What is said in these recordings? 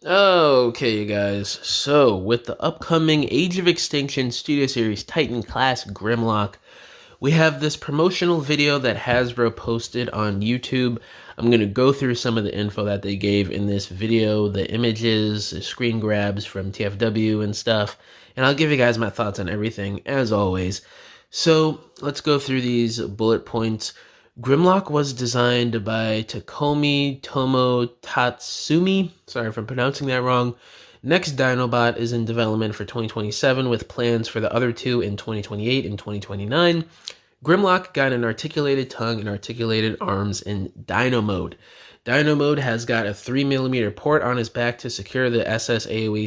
Okay, you guys. So, with the upcoming Age of Extinction Studio Series Titan class Grimlock, we have this promotional video that Hasbro posted on YouTube. I'm going to go through some of the info that they gave in this video, the images, the screen grabs from TFW and stuff, and I'll give you guys my thoughts on everything, as always. So, let's go through these bullet points. Grimlock was designed by Takomi Tomo Tatsumi. Sorry if I'm pronouncing that wrong. Next Dinobot is in development for 2027 with plans for the other two in 2028 and 2029. Grimlock got an articulated tongue and articulated arms in Dino mode. Dino mode has got a 3mm port on his back to secure the SS AOE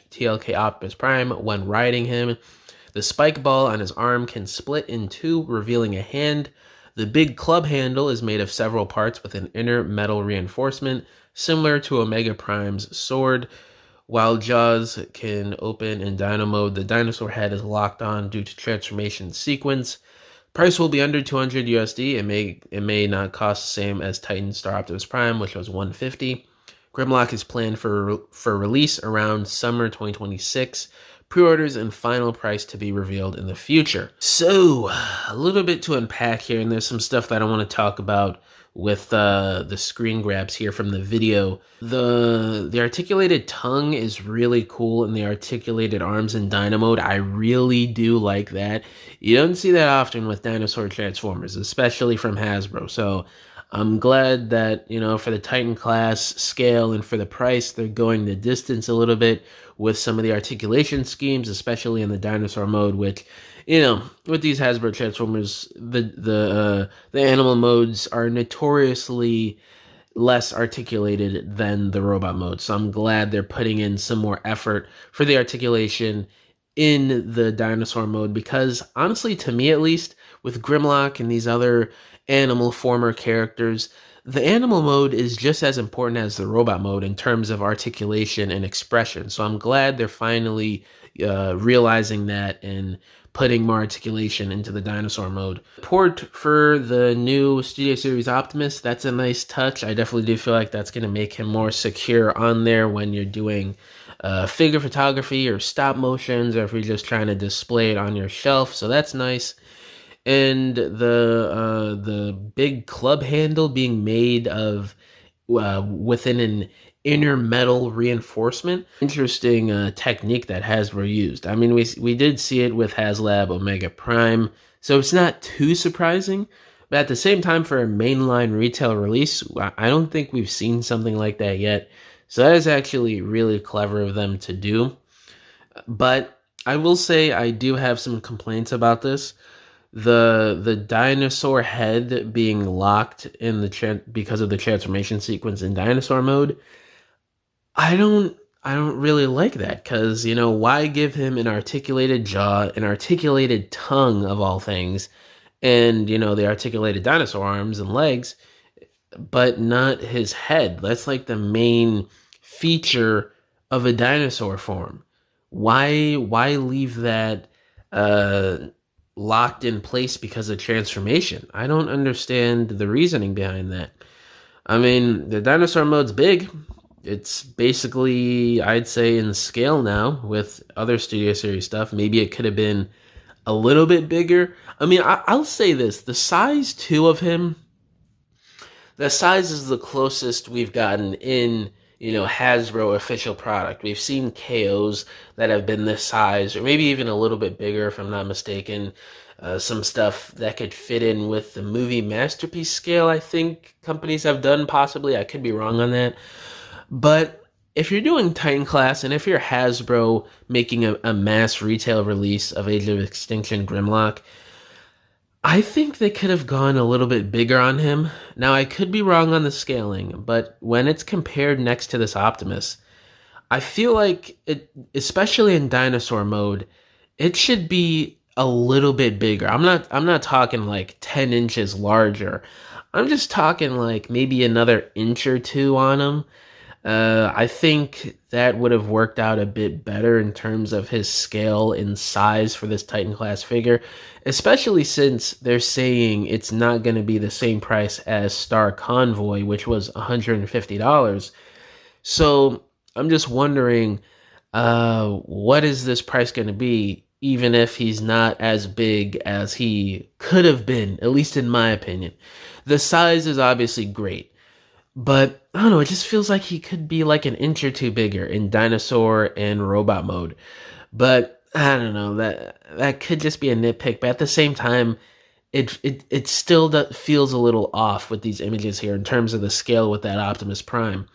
/ TLK Optimus Prime when riding him. The spike ball on his arm can split in two, revealing a hand. The big club handle is made of several parts with an inner metal reinforcement, similar to Omega Prime's sword. While jaws can open in Dino mode, the dinosaur head is locked on due to transformation sequence. Price will be under 200 USD. It may not cost the same as Titan Star Optimus Prime, which was 150. Grimlock is planned for release around summer 2026. Pre-orders and final price to be revealed in the future. So, a little bit to unpack here, and there's some stuff that I want to talk about with the screen grabs here from the video. The articulated tongue is really cool, and the articulated arms in Dino mode, I really do like that. You don't see that often with dinosaur transformers, especially from Hasbro. So I'm glad that, for the Titan class scale and for the price, they're going the distance a little bit with some of the articulation schemes, especially in the dinosaur mode, which, with these Hasbro Transformers, the animal modes are notoriously less articulated than the robot mode. So I'm glad they're putting in some more effort for the articulation in the dinosaur mode, because honestly, to me at least, with Grimlock and these other animal former characters, the animal mode is just as important as the robot mode in terms of articulation and expression. So I'm glad they're finally realizing that and putting more articulation into the dinosaur mode. Port for the new Studio Series Optimus, that's a nice touch. I definitely do feel like that's going to make him more secure on there when you're doing figure photography or stop motions, or if you're just trying to display it on your shelf. So that's nice. And the big club handle being made of within an inner metal reinforcement. Interesting technique that Hasbro used. I mean, we did see it with HasLab Omega Prime, so it's not too surprising. But at the same time, for a mainline retail release, I don't think we've seen something like that yet. So that is actually really clever of them to do. But I will say I do have some complaints about this. The dinosaur head being locked in the because of the transformation sequence in dinosaur mode, I don't really like that, because why give him an articulated jaw, an articulated tongue of all things, and the articulated dinosaur arms and legs, but not his head? That's like the main feature of a dinosaur form. Why leave that locked in place because of transformation? I don't understand the reasoning behind that. I mean, the dinosaur mode's big. It's basically, I'd say, in scale now with other Studio Series stuff. Maybe it could have been a little bit bigger. I mean, I'll say this. The size, too, of him, the size is the closest we've gotten in, Hasbro official product. We've seen KOs that have been this size, or maybe even a little bit bigger, if I'm not mistaken. Some stuff that could fit in with the movie Masterpiece scale, I think companies have done, possibly. I could be wrong on that. But if you're doing Titan class, and if you're Hasbro making a mass retail release of Age of Extinction Grimlock, I think they could have gone a little bit bigger on him. Now, I could be wrong on the scaling, but when it's compared next to this Optimus, I feel like it, especially in dinosaur mode, it should be a little bit bigger. I'm not talking like 10 inches larger. I'm just talking like maybe another inch or two on him. I think that would have worked out a bit better in terms of his scale and size for this Titan class figure, especially since they're saying it's not going to be the same price as Star Convoy, which was $150. So I'm just wondering, what is this price going to be, even if he's not as big as he could have been, at least in my opinion. The size is obviously great, but I don't know, it just feels like he could be like an inch or two bigger in dinosaur and robot mode. But I don't know, that could just be a nitpick, but at the same time, it still feels a little off with these images here in terms of the scale with that Optimus Prime.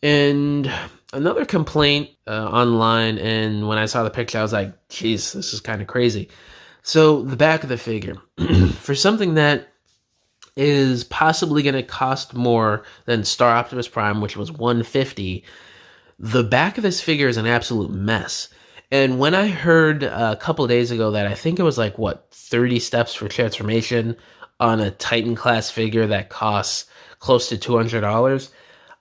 And another complaint online, and when I saw the picture, I was like, geez, this is kind of crazy. So the back of the figure, for something that is possibly going to cost more than Star Optimus Prime, which was $150, the back of this figure is an absolute mess. And when I heard a couple days ago that I think it was like, what, 30 steps for transformation on a Titan class figure that costs close to $200,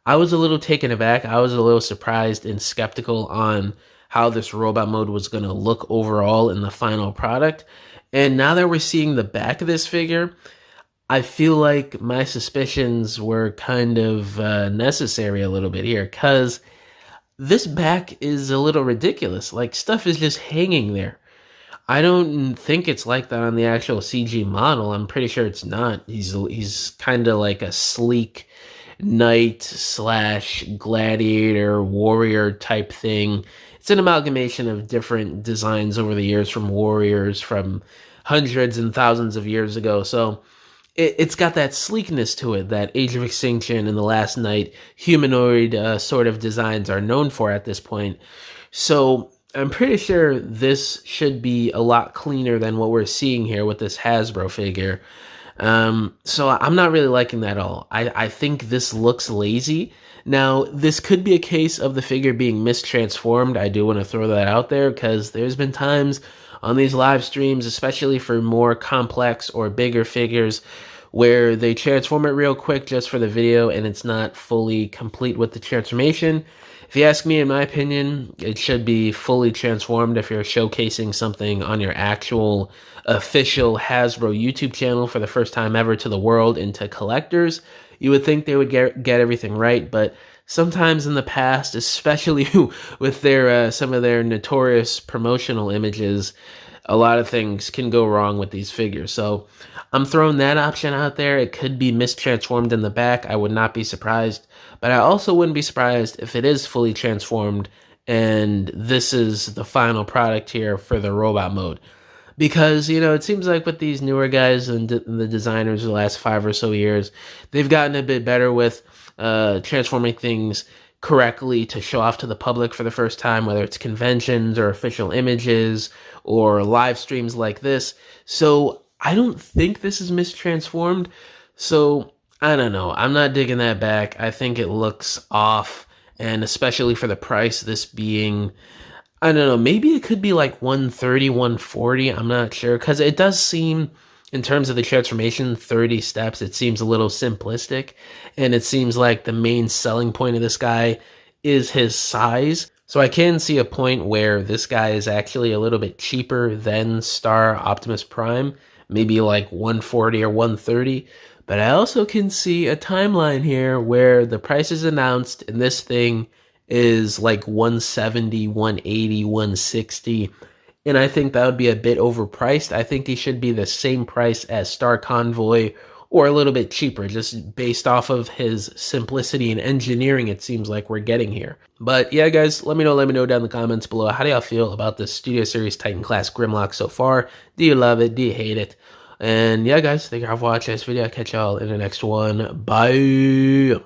I was a little taken aback. I was a little surprised and skeptical on how this robot mode was going to look overall in the final product. And now that we're seeing the back of this figure, I feel like my suspicions were kind of necessary a little bit here, because this back is a little ridiculous. Like, stuff is just hanging there. I don't think it's like that on the actual CG model. I'm pretty sure it's not. He's kind of like a sleek knight slash gladiator warrior type thing. It's an amalgamation of different designs over the years from warriors from hundreds and thousands of years ago. So it's got that sleekness to it that Age of Extinction and The Last Knight humanoid sort of designs are known for at this point. So I'm pretty sure this should be a lot cleaner than what we're seeing here with this Hasbro figure. So I'm not really liking that at all. I think this looks lazy. Now, this could be a case of the figure being mistransformed. I do want to throw that out there, because there's been times on these live streams, especially for more complex or bigger figures, where they transform it real quick just for the video and it's not fully complete with the transformation. If you ask me, in my opinion, it should be fully transformed if you're showcasing something on your actual official Hasbro YouTube channel for the first time ever to the world and to collectors. You would think they would get everything right, but sometimes in the past, especially with their some of their notorious promotional images, a lot of things can go wrong with these figures. So I'm throwing that option out there. It could be mistransformed in the back. I would not be surprised. But I also wouldn't be surprised if it is fully transformed and this is the final product here for the robot mode. Because, you know, it seems like with these newer guys and the designers the last 5 or so years, they've gotten a bit better with transforming things correctly to show off to the public for the first time, whether it's conventions or official images or live streams like this. So I don't think this is mistransformed. So I don't know. I'm not digging that back. I think it looks off, and especially for the price, this being, I don't know, maybe it could be like 130, 140. I'm not sure, because it does seem, in terms of the transformation, 30 steps, it seems a little simplistic, and it seems like the main selling point of this guy is his size. So I can see a point where this guy is actually a little bit cheaper than Star Optimus Prime, maybe like 140 or 130. But I also can see a timeline here where the price is announced and this thing is like 170, 180, 160. And I think that would be a bit overpriced. I think he should be the same price as Star Convoy or a little bit cheaper, just based off of his simplicity and engineering it seems like we're getting here. But yeah, guys, let me know down in the comments below. How do y'all feel about this Studio Series Titan Class Grimlock so far? Do you love it? Do you hate it? And yeah, guys, thank you for watching this video. I'll catch y'all in the next one. Bye!